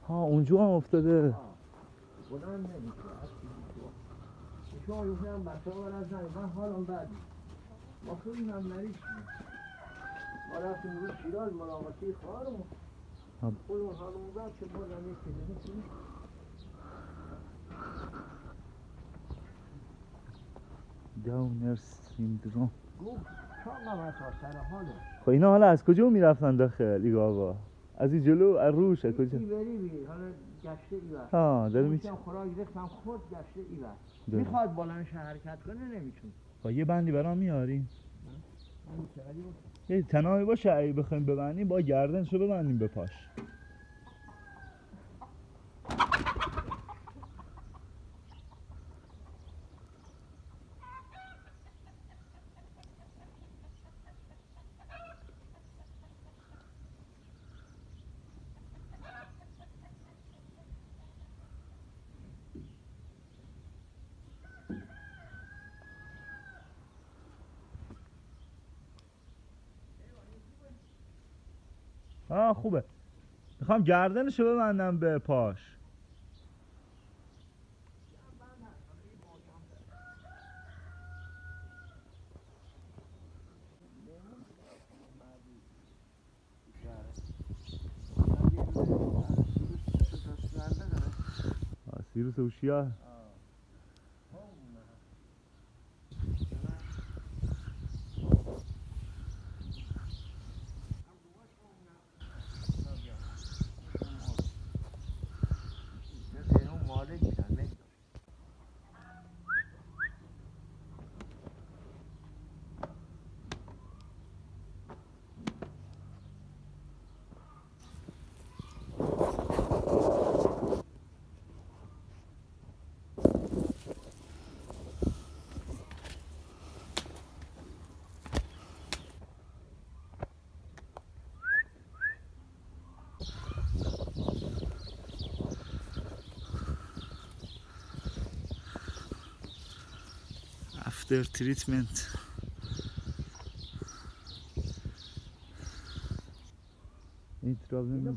ها اونجا هم افتاده. بلند نمیشه. شما میگم بچه ها برای زنی من حالم بعدی ما خیلی هم نریش ما رفتیم روز شیراز ملاقاتی خواهرمون خودمون حالمون بعد که بازم یک کلیدی داونر سیندروم. گفت چاقم اتا سر حاله. خب اینا حالا از کجا میرفتن داخل ایگه آقا؟ از این جلو از روش از کجا؟ ایوری بی حالا گشته ایور. ها داره میشه. خوراک ریختم خود گشته ایور. میخواد بالانش حرکت کنه نمیتونه. خب یه بندی برام میاریم. یه تنابی باشه اگه بخوایم ببندیم با گردنشو ببندیم به پاش. خوبه. میخوام گردنشو ببندم به پاش. سیروس هوشیار. After treatment. این ترابل